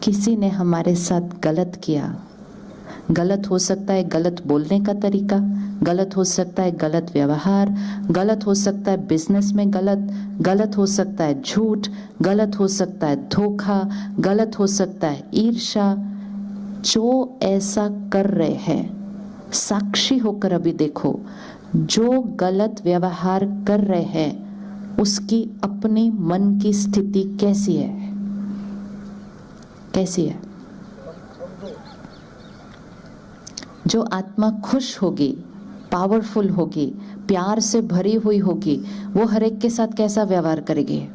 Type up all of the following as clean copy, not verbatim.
किसी ने हमारे साथ गलत किया, गलत हो सकता है गलत बोलने का तरीका, गलत हो सकता है गलत व्यवहार, गलत हो सकता है बिजनेस में गलत, गलत हो सकता है झूठ, गलत हो सकता है धोखा, गलत हो सकता है ईर्ष्या। जो ऐसा कर रहे हैं, साक्षी होकर अभी देखो, जो गलत व्यवहार कर रहे हैं उसकी अपने मन की स्थिति कैसी है, कैसी है? जो आत्मा खुश होगी, पावरफुल होगी, प्यार से भरी हुई होगी, वो हर एक के साथ कैसा व्यवहार करेगी?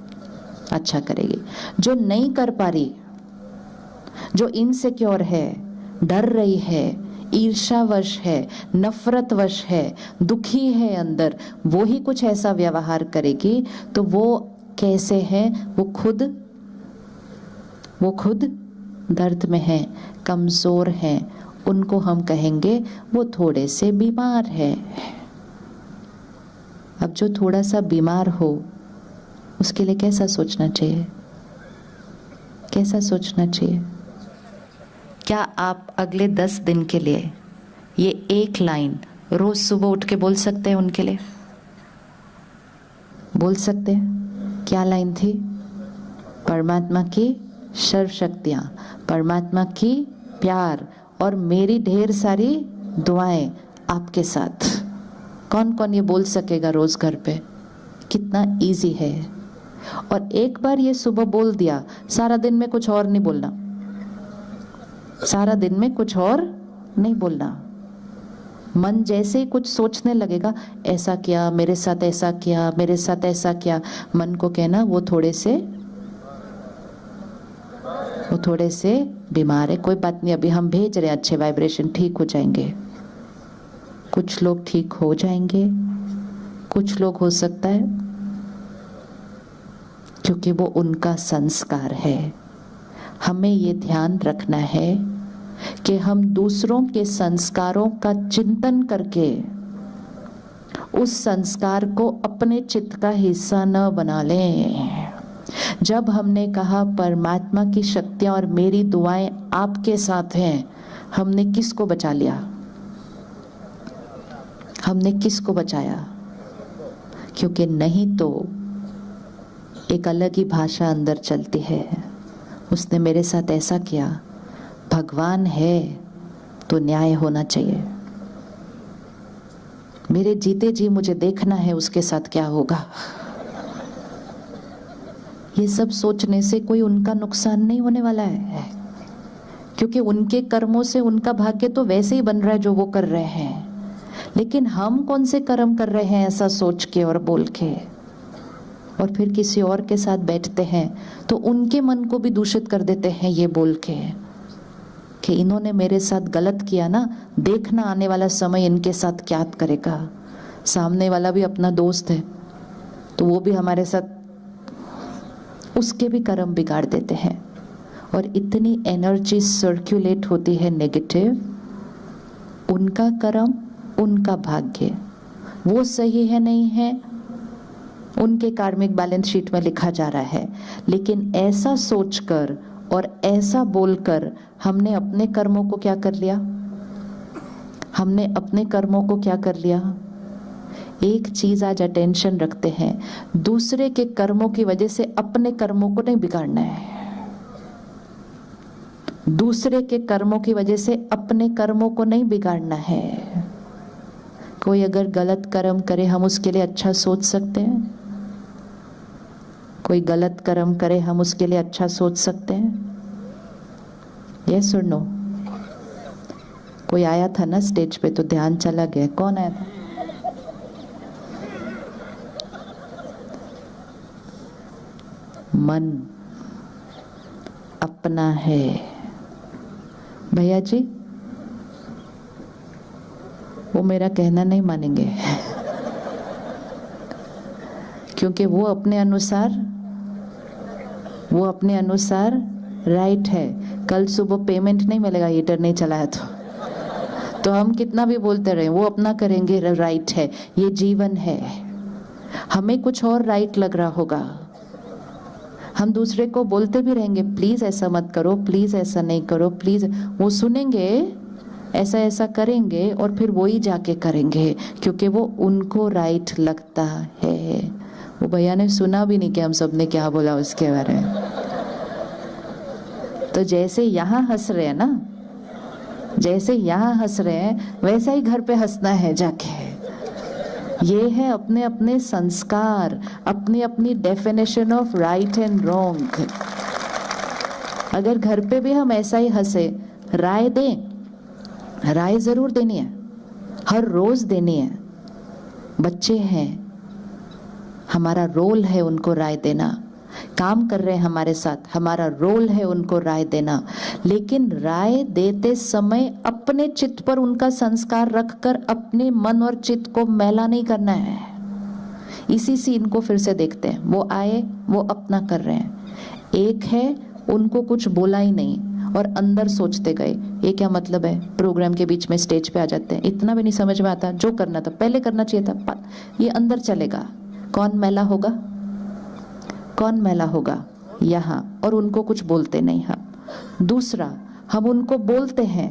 अच्छा करेगी। जो नहीं कर पा रही, जो इनसिक्योर है, डर रही है, ईर्ष्यावश है, नफरतवश है, दुखी है अंदर, वो ही कुछ ऐसा व्यवहार करेगी। तो वो कैसे है? वो खुद दर्द में है, कमजोर है। उनको हम कहेंगे वो थोड़े से बीमार है। अब जो थोड़ा सा बीमार हो उसके लिए कैसा सोचना चाहिए? कैसा सोचना चाहिए? क्या आप अगले 10 दिन के लिए ये एक लाइन रोज सुबह उठ के बोल सकते हैं उनके लिए? बोल सकते हैं? क्या लाइन थी? परमात्मा की सर्व शक्तियां, परमात्मा की प्यार और मेरी ढेर सारी दुआएं आपके साथ। कौन कौन ये बोल सकेगा रोज घर पे? कितना इजी है। और एक बार ये सुबह बोल दिया, सारा दिन में कुछ और नहीं बोलना, सारा दिन में कुछ और नहीं बोलना। मन जैसे ही कुछ सोचने लगेगा, ऐसा किया मेरे साथ, ऐसा किया मेरे साथ, ऐसा किया, मन को कहना वो थोड़े से बीमार है। कोई बात नहीं, अभी हम भेज रहे हैं अच्छे वाइब्रेशन, ठीक हो जाएंगे। कुछ लोग ठीक हो जाएंगे, कुछ लोग हो सकता है, क्योंकि वो उनका संस्कार है। हमें ये ध्यान रखना है कि हम दूसरों के संस्कारों का चिंतन करके उस संस्कार को अपने चित्त का हिस्सा न बना लें। जब हमने कहा परमात्मा की शक्तियां और मेरी दुआएं आपके साथ हैं, हमने किसको बचा लिया? हमने किसको बचाया? क्योंकि नहीं तो एक अलग ही भाषा अंदर चलती है। उसने मेरे साथ ऐसा किया, भगवान है तो न्याय होना चाहिए। मेरे जीते जी मुझे देखना है उसके साथ क्या होगा। ये सब सोचने से कोई उनका नुकसान नहीं होने वाला है, क्योंकि उनके कर्मों से उनका भाग्य तो वैसे ही बन रहा है जो वो कर रहे हैं। लेकिन हम कौन से कर्म कर रहे हैं ऐसा सोच के और बोल के, और फिर किसी और के साथ बैठते हैं तो उनके मन को भी दूषित कर देते हैं ये बोल के कि इन्होंने मेरे साथ गलत किया ना, देखना आने वाला समय इनके साथ क्या करेगा। सामने वाला भी अपना दोस्त है तो वो भी हमारे साथ, उसके भी कर्म बिगाड़ देते हैं। और इतनी एनर्जी सर्कुलेट होती है नेगेटिव। उनका कर्म, उनका भाग्य, वो सही है नहीं है, उनके कार्मिक बैलेंस शीट में लिखा जा रहा है। लेकिन ऐसा सोचकर और ऐसा बोलकर हमने अपने कर्मों को क्या कर लिया? हमने अपने कर्मों को क्या कर लिया? एक चीज आज अटेंशन रखते हैं, दूसरे के कर्मों की वजह से अपने कर्मों को नहीं बिगाड़ना है। दूसरे के कर्मों की वजह से अपने कर्मों को नहीं बिगाड़ना है। कोई अगर गलत कर्म करे हम उसके लिए अच्छा सोच सकते हैं? कोई गलत कर्म करे हम उसके लिए अच्छा सोच सकते हैं? यस और नो? कोई आया था ना स्टेज पे तो ध्यान चला गया। कौन आया था? मन अपना है। भैया जी वो मेरा कहना नहीं मानेंगे क्योंकि वो अपने अनुसार राइट है। कल सुबह पेमेंट नहीं मिलेगा हीटर नहीं चलाया तो हम कितना भी बोलते रहे, वो अपना करेंगे, राइट है, ये जीवन है। हमें कुछ और राइट लग रहा होगा, हम दूसरे को बोलते भी रहेंगे प्लीज ऐसा मत करो, प्लीज ऐसा नहीं करो, प्लीज। वो सुनेंगे, ऐसा ऐसा करेंगे और फिर वो ही जाके करेंगे क्योंकि वो उनको राइट लगता है। वो भैया ने सुना भी नहीं कि हम सब ने क्या बोला उसके बारे में। तो जैसे यहाँ हंस रहे हैं ना, जैसे यहाँ हंस रहे हैं वैसा ही घर पे हंसना है जाके। ये है अपने अपने संस्कार, अपनी अपनी definition of right and wrong. अगर घर पे भी हम ऐसा ही हंसे, राय दें, राय जरूर देनी है, हर रोज देनी है। बच्चे हैं, हमारा रोल है उनको राय देना। काम कर रहे हैं हमारे साथ, हमारा रोल है उनको राय देना। लेकिन राय देते समय अपने चित्त पर उनका संस्कार रखकर अपने मन और चित्त को मैला नहीं करना है। इसी सीन को फिर से देखते हैं। वो आए, वो अपना कर रहे हैं। एक है उनको कुछ बोला ही नहीं और अंदर सोचते गए ये क्या मतलब है, प्रोग्राम के बीच में स्टेज पे आ जाते हैं, इतना भी नहीं समझ में आता, जो करना था पहले करना चाहिए था, ये अंदर चलेगा। कौन मैला होगा, कौन मैला होगा यहाँ, और उनको कुछ बोलते नहीं हम। दूसरा, हम उनको बोलते हैं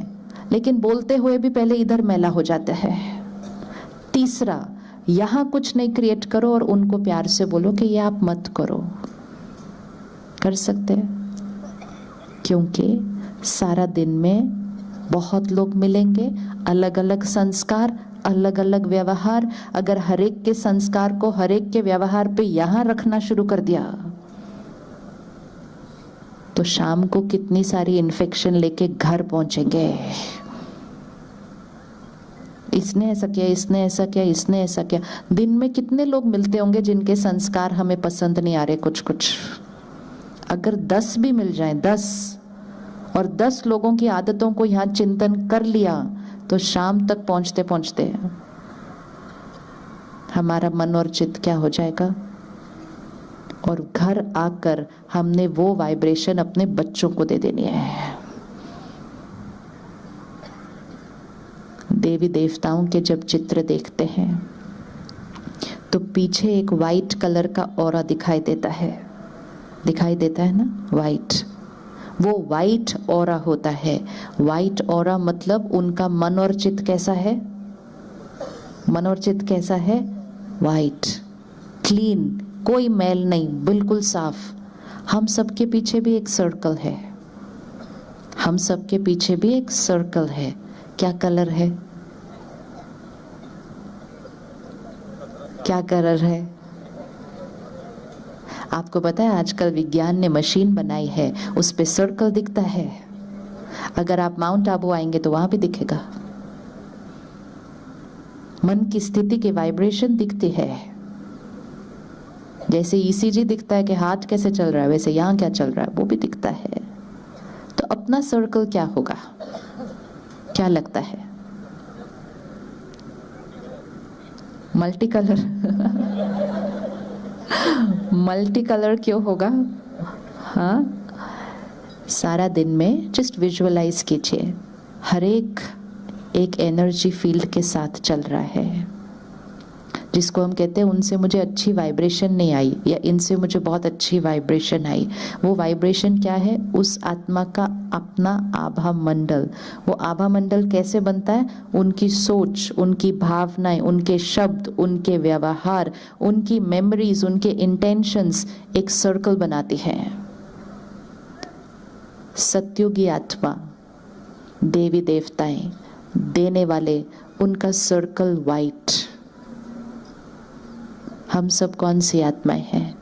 लेकिन बोलते हुए भी पहले इधर मैला हो जाता है। तीसरा, यहाँ कुछ नहीं क्रिएट करो और उनको प्यार से बोलो कि ये आप मत करो। कर सकते हैं, क्योंकि सारा दिन में बहुत लोग मिलेंगे, अलग अलग संस्कार, अलग अलग व्यवहार। अगर हरेक के संस्कार को हरेक के व्यवहार पे यहां रखना शुरू कर दिया तो शाम को कितनी सारी इन्फेक्शन लेके घर पहुंचेंगे। इसने ऐसा किया, इसने ऐसा किया, इसने ऐसा किया। दिन में कितने लोग मिलते होंगे जिनके संस्कार हमें पसंद नहीं आ रहे कुछ कुछ। अगर 10 भी मिल जाएं, 10, और 10 लोगों की आदतों को यहाँ चिंतन कर लिया तो शाम तक पहुंचते पहुंचते हमारा मन और चित्त क्या हो जाएगा। और घर आकर हमने वो वाइब्रेशन अपने बच्चों को दे देनी है। देवी देवताओं के जब चित्र देखते हैं तो पीछे एक वाइट कलर का ऑरा दिखाई देता है, दिखाई देता है ना, वाइट। वो वाइट ऑरा होता है। वाइट ऑरा मतलब उनका मन और चित्त कैसा है, मन और चित्त कैसा है, वाइट, क्लीन, कोई मैल नहीं, बिल्कुल साफ। हम सबके पीछे भी एक सर्कल है, हम सबके पीछे भी एक सर्कल है। क्या कलर है, क्या कलर है? आपको पता है आजकल विज्ञान ने मशीन बनाई है, उस पे सर्कल दिखता है। अगर आप माउंट आबू आएंगे तो वहां भी दिखेगा। मन की स्थिति की वाइब्रेशन दिखती है। जैसे ईसीजी दिखता है कि हार्ट कैसे चल रहा है, वैसे यहाँ क्या चल रहा है वो भी दिखता है। तो अपना सर्कल क्या होगा, क्या लगता है? मल्टी कलर मल्टी कलर क्यों होगा? हाँ, सारा दिन में जस्ट विजुअलाइज कीजिए, हर एक एनर्जी फील्ड के साथ चल रहा है, जिसको हम कहते हैं उनसे मुझे अच्छी वाइब्रेशन नहीं आई या इनसे मुझे बहुत अच्छी वाइब्रेशन आई। वो वाइब्रेशन क्या है? उस आत्मा का अपना आभा मंडल। वो आभा मंडल कैसे बनता है? उनकी सोच, उनकी भावनाएं, उनके शब्द, उनके व्यवहार, उनकी मेमोरीज, उनके इंटेंशंस एक सर्कल बनाती है। सत्युगी आत्मा, देवी देवताएं, देने वाले, उनका सर्कल वाइट। हम सब कौन सी आत्माएं हैं?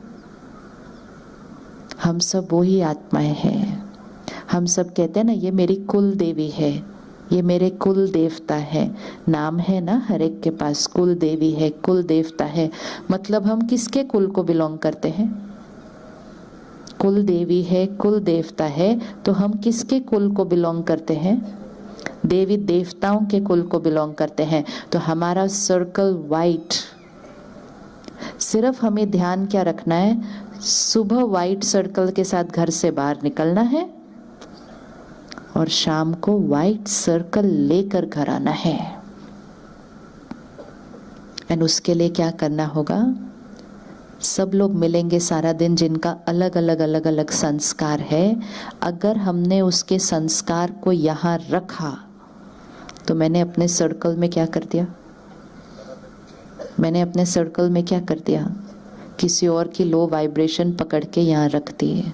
हम सब वही आत्माएं हैं। हम सब कहते हैं ना, ये मेरी कुल देवी है, ये मेरे कुल देवता है। नाम है ना हर एक के पास, कुल देवी है, कुल देवता है। मतलब हम किसके कुल को बिलोंग करते हैं? कुल देवी है, कुल देवता है, तो हम किसके कुल को बिलोंग करते हैं? देवी देवताओं के कुल को बिलोंग करते हैं। तो हमारा सर्कल वाइट। सिर्फ हमें ध्यान क्या रखना है? सुबह वाइट सर्कल के साथ घर से बाहर निकलना है और शाम को वाइट सर्कल लेकर घर आना है। एंड उसके लिए क्या करना होगा? सब लोग मिलेंगे सारा दिन जिनका अलग अलग अलग अलग संस्कार है। अगर हमने उसके संस्कार को यहाँ रखा तो मैंने अपने सर्कल में क्या कर दिया? मैंने अपने सर्कल में क्या कर दिया? किसी और की लो वाइब्रेशन पकड़ के यहाँ रख दी है।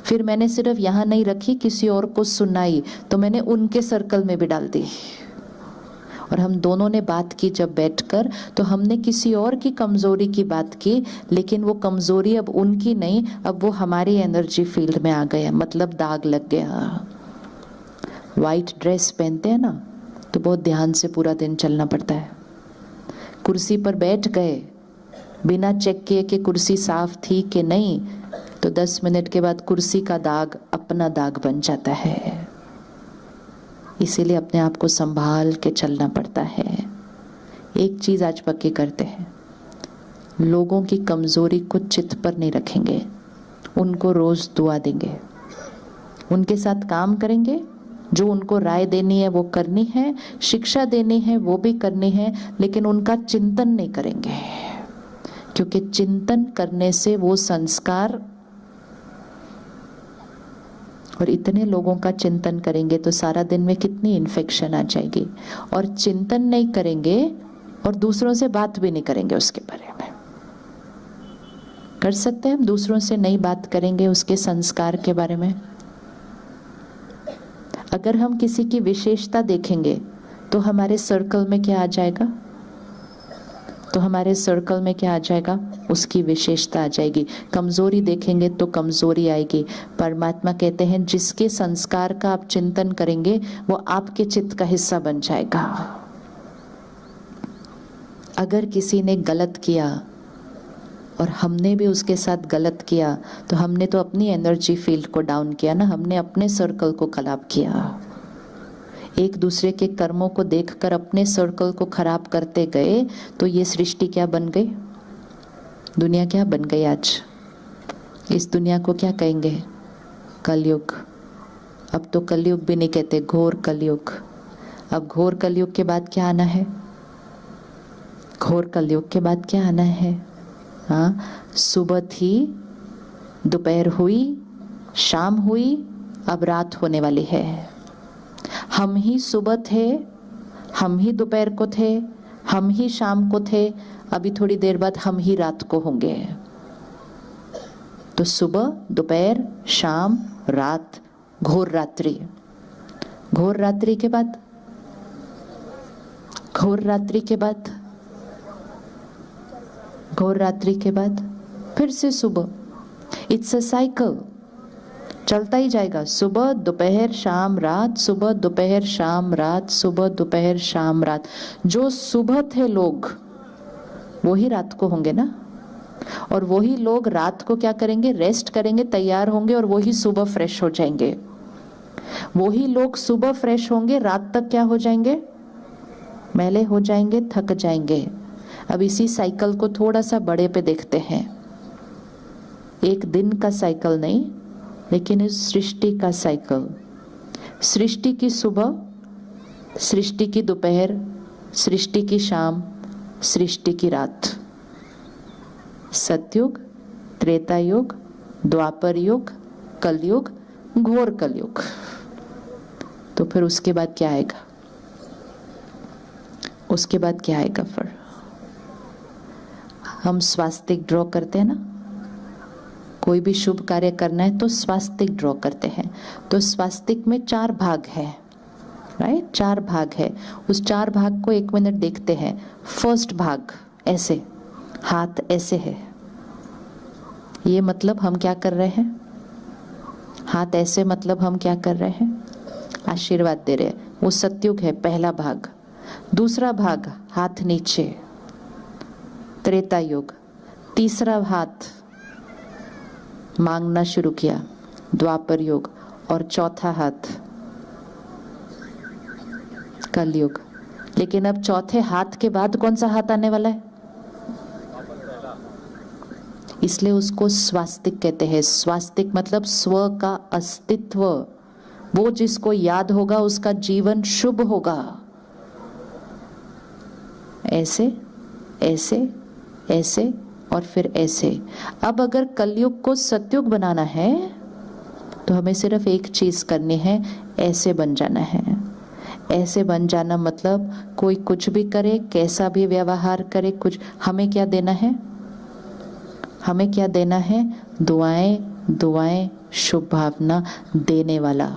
फिर मैंने सिर्फ यहाँ नहीं रखी, किसी और को सुनाई तो मैंने उनके सर्कल में भी डाल दी। और हम दोनों ने बात की जब बैठकर, तो हमने किसी और की कमजोरी की बात की, लेकिन वो कमजोरी अब उनकी नहीं, अब वो हमारी एनर्जी फील्ड में आ गया, मतलब दाग लग गया। वाइट ड्रेस पहनते हैं ना, तो बहुत ध्यान से पूरा दिन चलना पड़ता है। कुर्सी पर बैठ गए बिना चेक किए कि कुर्सी साफ थी कि नहीं, तो 10 मिनट के बाद कुर्सी का दाग अपना दाग बन जाता है। इसीलिए अपने आप को संभाल के चलना पड़ता है। एक चीज आज पक्की करते हैं, लोगों की कमजोरी को चित्त पर नहीं रखेंगे, उनको रोज दुआ देंगे, उनके साथ काम करेंगे, जो उनको राय देनी है वो करनी है, शिक्षा देनी है वो भी करनी है, लेकिन उनका चिंतन नहीं करेंगे, क्योंकि चिंतन करने से वो संस्कार, और इतने लोगों का चिंतन करेंगे तो सारा दिन में कितनी इन्फेक्शन आ जाएगी। और चिंतन नहीं करेंगे और दूसरों से बात भी नहीं करेंगे उसके बारे में। कर सकते हैं हम दूसरों से नहीं बात करेंगे उसके संस्कार के बारे में? अगर हम किसी की विशेषता देखेंगे तो हमारे सर्कल में क्या आ जाएगा? तो हमारे सर्कल में क्या आ जाएगा? उसकी विशेषता आ जाएगी। कमजोरी देखेंगे तो कमजोरी आएगी। परमात्मा कहते हैं जिसके संस्कार का आप चिंतन करेंगे वो आपके चित्त का हिस्सा बन जाएगा। अगर किसी ने गलत किया और हमने भी उसके साथ गलत किया, तो हमने तो अपनी एनर्जी फील्ड को डाउन किया ना, हमने अपने सर्कल को खराब किया। एक दूसरे के कर्मों को देखकर अपने सर्कल को खराब करते गए तो ये सृष्टि क्या बन गई? दुनिया क्या बन गई आज? इस दुनिया को क्या कहेंगे? कलयुग। अब तो कलयुग भी नहीं कहते, घोर कलयुग। अब घोर कलयुग के बाद क्या आना है? घोर कलयुग के बाद क्या आना है? हाँ, सुबह थी, दोपहर हुई, शाम हुई, अब रात होने वाली है। हम ही सुबह थे, हम ही दोपहर को थे, हम ही शाम को थे, अभी थोड़ी देर बाद हम ही रात को होंगे। तो सुबह, दोपहर, शाम, रात, घोर रात्रि। घोर रात्रि के बाद, घोर रात्रि के बाद, घोर रात्रि के बाद फिर से सुबह। इट्स अ साइकिल, चलता ही जाएगा। सुबह, दोपहर, शाम, रात, सुबह, दोपहर, शाम, रात, सुबह, दोपहर, शाम, रात। जो सुबह थे लोग वही रात को होंगे ना, और वही लोग रात को क्या करेंगे? रेस्ट करेंगे, तैयार होंगे, और वही सुबह फ्रेश हो जाएंगे। वही लोग सुबह फ्रेश होंगे, रात तक क्या हो जाएंगे? मैले हो जाएंगे, थक जाएंगे। अब इसी साइकिल को थोड़ा सा बड़े पे देखते हैं। एक दिन का साइकिल नहीं, लेकिन इस सृष्टि का साइकिल। सृष्टि की सुबह, सृष्टि की दोपहर, सृष्टि की शाम, सृष्टि की रात। सतयुग, त्रेता युग, द्वापर युग, कलयुग, घोर कलयुग। तो फिर उसके बाद क्या आएगा? उसके बाद क्या आएगा? फिर हम स्वास्तिक ड्रॉ करते हैं ना, कोई भी शुभ कार्य करना है तो स्वास्तिक ड्रॉ करते हैं। तो स्वास्तिक में 4 भाग है, राइट? 4 भाग है। उस 4 भाग को 1 मिनट देखते हैं। फर्स्ट भाग ऐसे, हाथ ऐसे है, ये मतलब हम क्या कर रहे हैं? हाथ ऐसे मतलब हम क्या कर रहे हैं? आशीर्वाद दे रहे हैं। वो सतयुग है, पहला भाग। दूसरा भाग हाथ नीचे, त्रेता युग। तीसरा हाथ मांगना शुरू किया, द्वापर युग। और चौथा हाथ कलयुग। लेकिन अब चौथे हाथ के बाद कौन सा हाथ आने वाला है? इसलिए उसको स्वास्तिक कहते हैं। स्वास्तिक मतलब स्व का अस्तित्व। वो जिसको याद होगा उसका जीवन शुभ होगा। ऐसे ऐसे ऐसे और फिर ऐसे। अब अगर कलयुग को सतयुग बनाना है तो हमें सिर्फ एक चीज करनी है, ऐसे बन जाना है। ऐसे बन जाना मतलब कोई कुछ भी करे, कैसा भी व्यवहार करे, कुछ हमें क्या देना है? हमें क्या देना है? दुआएं, दुआएं, शुभ भावना देने वाला।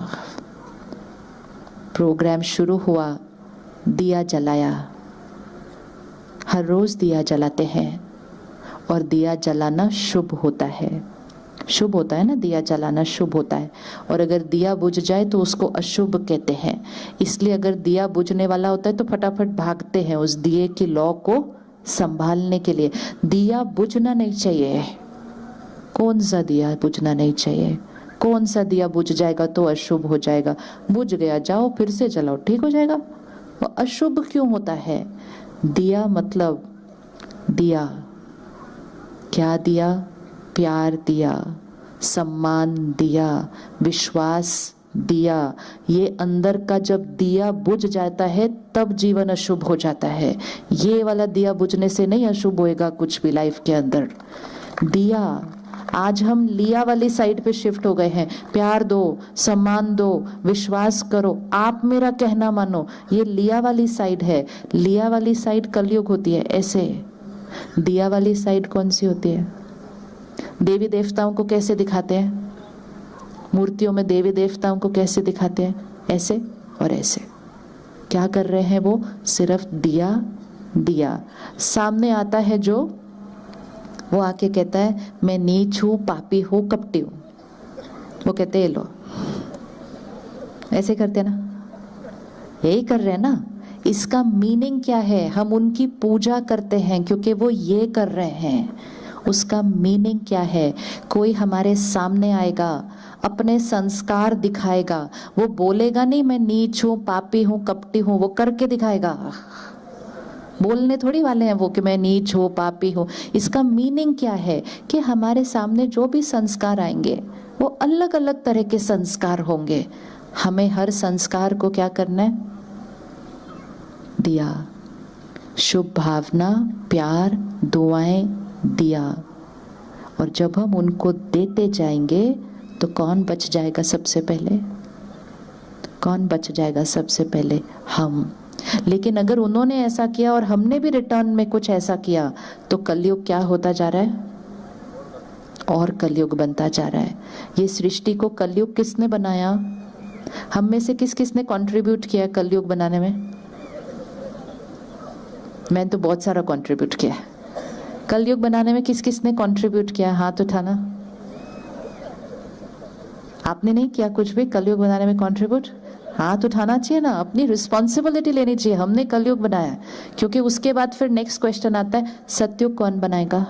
प्रोग्राम शुरू हुआ, दिया जलाया। हर रोज दिया जलाते हैं और दिया जलाना शुभ होता है। शुभ होता है ना, दिया जलाना शुभ होता है। और अगर दिया बुझ जाए तो उसको अशुभ कहते हैं। इसलिए अगर दिया बुझने वाला होता है तो फटाफट भागते हैं उस दिए की लौ को संभालने के लिए। दिया बुझना नहीं चाहिए। कौन सा दिया बुझना नहीं चाहिए? कौन सा दिया बुझ जाएगा तो अशुभ हो जाएगा? बुझ गया, जाओ फिर से जलाओ, ठीक हो जाएगा। वो अशुभ क्यों होता है? दिया मतलब दिया, क्या दिया? प्यार दिया, सम्मान दिया, विश्वास दिया। ये अंदर का जब दिया बुझ जाता है तब जीवन अशुभ हो जाता है। ये वाला दिया बुझने से नहीं अशुभ होएगा कुछ भी लाइफ के अंदर। दिया, आज हम लिया वाली साइड पे शिफ्ट हो गए हैं। प्यार दो, सम्मान दो, विश्वास करो, आप मेरा कहना मानो, ये लिया वाली साइड है। लिया वाली साइड कलयुग होती है। ऐसे दिया वाली साइड कौन सी होती है? देवी देवताओं को कैसे दिखाते हैं? मूर्तियों में देवी देवताओं को कैसे दिखाते हैं? ऐसे और ऐसे। क्या कर रहे हैं वो? सिर्फ दिया दिया। सामने आता है जो, वो आके कहता है मैं नीच हूं, पापी हूं, कपटी हूं। वो कहते हैं लो, ऐसे करते ना, यही कर रहे हैं ना। इसका मीनिंग क्या है? हम उनकी पूजा करते हैं क्योंकि वो ये कर रहे हैं। उसका मीनिंग क्या है? कोई हमारे सामने आएगा, अपने संस्कार दिखाएगा। वो बोलेगा नहीं मैं नीच हूं, पापी हूं, कपटी हूं, वो करके दिखाएगा। बोलने थोड़ी वाले हैं वो कि मैं नीच हूं, पापी हूं। इसका मीनिंग क्या है कि हमारे सामने जो भी संस्कार आएंगे वो अलग अलग तरह के संस्कार होंगे। हमें हर संस्कार को क्या करना है? दिया, शुभ भावना, प्यार, दुआएं दिया। और जब हम उनको देते जाएंगे तो कौन बच जाएगा सबसे पहले? कौन बच जाएगा सबसे पहले? हम। लेकिन अगर उन्होंने ऐसा किया और हमने भी रिटर्न में कुछ ऐसा किया तो कलयुग क्या होता जा रहा है? और कलयुग बनता जा रहा है। ये सृष्टि को कलयुग किसने बनाया? हम में से किस किसने कंट्रीब्यूट किया कलयुग बनाने में? मैंने तो बहुत सारा कंट्रीब्यूट किया। कलयुग बनाने में किस किसने कंट्रीब्यूट किया? हाथ उठाना। आपने नहीं किया कुछ भी कलयुग बनाने में कंट्रीब्यूट? हाथ उठाना चाहिए ना, अपनी रिस्पॉन्सिबिलिटी लेनी चाहिए। हमने कलयुग बनाया, क्योंकि उसके बाद फिर नेक्स्ट क्वेश्चन आता है सतयुग कौन बनाएगा?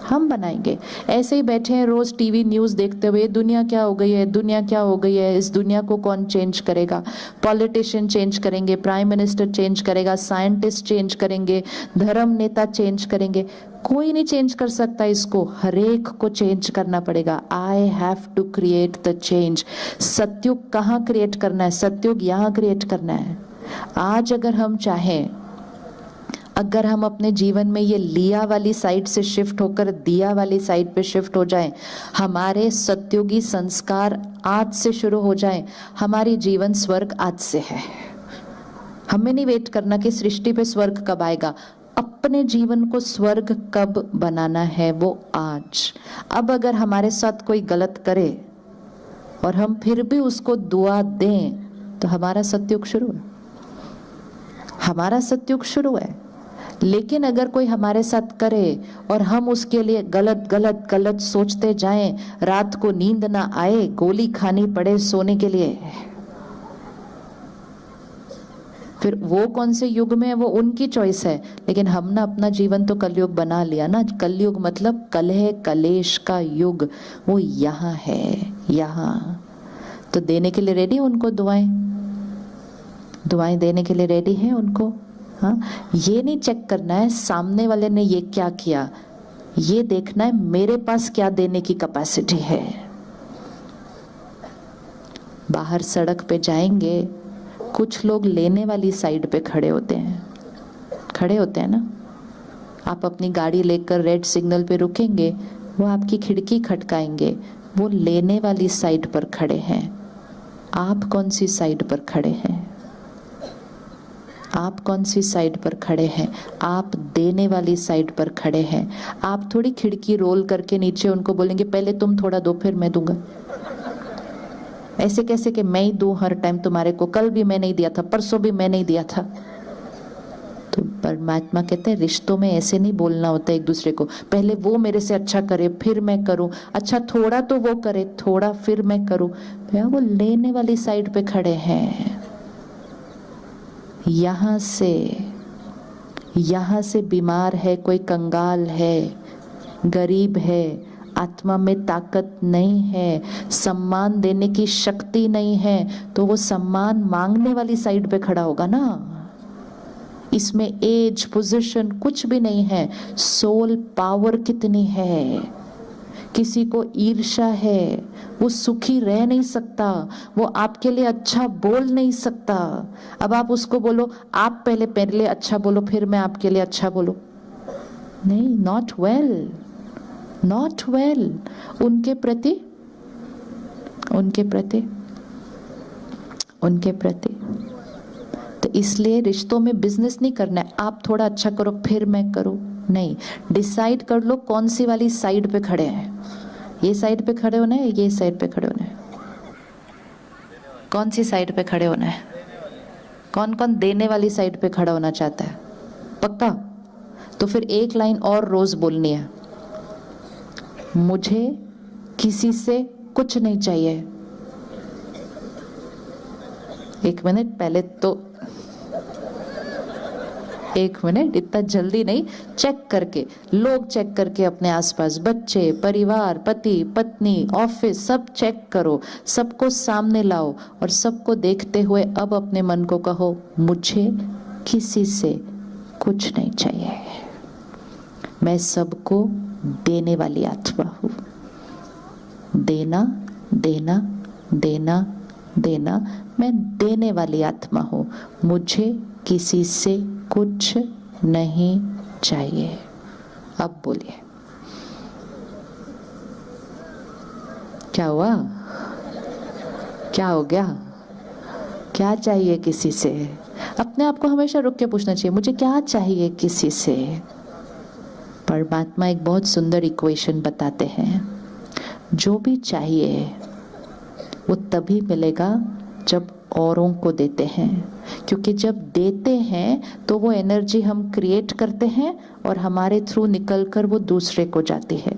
हम बनाएंगे। ऐसे ही बैठे हैं रोज टीवी न्यूज देखते हुए, दुनिया क्या हो गई है, दुनिया क्या हो गई है, इस दुनिया को कौन चेंज करेगा? पॉलिटिशियन चेंज करेंगे, प्राइम मिनिस्टर चेंज करेगा, साइंटिस्ट चेंज करेंगे, धर्म नेता चेंज करेंगे। कोई नहीं चेंज कर सकता इसको, हरेक को चेंज करना पड़ेगा। I have to create the change. Satyug कहाँ क्रिएट करना है? सतयुग यहाँ क्रिएट करना है। आज अगर हम चाहें, अगर हम अपने जीवन में ये लिया वाली साइड से शिफ्ट होकर दिया वाली साइड पे शिफ्ट हो जाएं, हमारे सतयुगी संस्कार आज से शुरू हो जाएं, हमारी जीवन स्वर्ग आज से है। हमें नहीं वेट करना कि सृष्टि पे स्वर्ग कब आएगा। अपने जीवन को स्वर्ग कब बनाना है वो आज। अब अगर हमारे साथ कोई गलत करे और हम फिर भी उसको दुआ दें तो हमारा सतयुग शुरू है। हमारा सतयुग शुरू है। लेकिन अगर कोई हमारे साथ करे और हम उसके लिए गलत गलत गलत सोचते जाएं, रात को नींद ना आए, गोली खानी पड़े सोने के लिए, फिर वो कौन से युग में है वो उनकी चॉइस है। लेकिन हम ना अपना जीवन तो कलयुग बना लिया ना। कलयुग मतलब कलह कलेश का युग, वो यहाँ है। यहाँ तो देने के लिए रेडी है उनको दुआएं, दुआएं देने के लिए रेडी है उनको। हाँ, ये नहीं चेक करना है सामने वाले ने ये क्या किया, ये देखना है मेरे पास क्या देने की कैपेसिटी है। बाहर सड़क पे जाएंगे, कुछ लोग लेने वाली साइड पे खड़े होते हैं ना, आप अपनी गाड़ी लेकर रेड सिग्नल पे रुकेंगे, वो आपकी खिड़की खटकाएंगे, वो लेने वाली साइड पर खड़े हैं। आप कौन सी साइड पर खड़े हैं? आप कौन सी साइड पर खड़े हैं? आप देने वाली साइड पर खड़े हैं। आप थोड़ी खिड़की रोल करके नीचे उनको बोलेंगे पहले तुम थोड़ा दो फिर मैं दूंगा। ऐसे कैसे कि मैं ही दूं हर टाइम तुम्हारे को, कल भी मैं नहीं दिया था, परसों भी मैं नहीं दिया था। तो परमात्मा कहते हैं रिश्तों में ऐसे नहीं बोलना होता एक दूसरे को, पहले वो मेरे से अच्छा करे फिर मैं करूं, अच्छा थोड़ा तो वो करे थोड़ा फिर मैं करूं। भैया वो लेने वाली साइड पे खड़े हैं। यहाँ से बीमार है, कोई कंगाल है, गरीब है, आत्मा में ताकत नहीं है, सम्मान देने की शक्ति नहीं है, तो वो सम्मान मांगने वाली साइड पे खड़ा होगा ना। इसमें एज पोजीशन कुछ भी नहीं है, सोल पावर कितनी है। किसी को ईर्ष्या है, वो सुखी रह नहीं सकता, वो आपके लिए अच्छा बोल नहीं सकता। अब आप उसको बोलो आप पहले पहले अच्छा बोलो फिर मैं आपके लिए अच्छा बोलो, नहीं, नॉट वेल, नॉट वेल। उनके प्रति तो इसलिए रिश्तों में बिजनेस नहीं करना है, आप थोड़ा अच्छा करो फिर मैं करूं, नहीं, डिसाइड कर लो कौन सी वाली साइड पे खड़े हैं। ये साइड पे खड़े होना है, ये साइड पे खड़े होना है, कौन सी साइड पे खड़े होना है? कौन कौन देने वाली साइड पे खड़ा होना चाहता है? पक्का? तो फिर एक लाइन और रोज बोलनी है, मुझे किसी से कुछ नहीं चाहिए। एक मिनट पहले तो, एक मिनट, इतना जल्दी नहीं, चेक करके, लोग चेक करके अपने आसपास, बच्चे, परिवार, पति पत्नी, ऑफिस, सब चेक करो, सबको सामने लाओ और सबको देखते हुए अब अपने मन को कहो मुझे किसी से कुछ नहीं चाहिए, मैं सबको देने वाली आत्मा हूं। देना देना देना देना, मैं देने वाली आत्मा हूं, मुझे किसी से कुछ नहीं चाहिए। अब बोलिए क्या हुआ? क्या हो गया? क्या चाहिए किसी से? अपने आप को हमेशा रुक के पूछना चाहिए, मुझे क्या चाहिए किसी से? परमात्मा एक बहुत सुंदर इक्वेशन बताते हैं, जो भी चाहिए वो तभी मिलेगा जब औरों को देते हैं, क्योंकि जब देते हैं तो वो एनर्जी हम क्रिएट करते हैं और हमारे थ्रू निकलकर वो दूसरे को जाती है।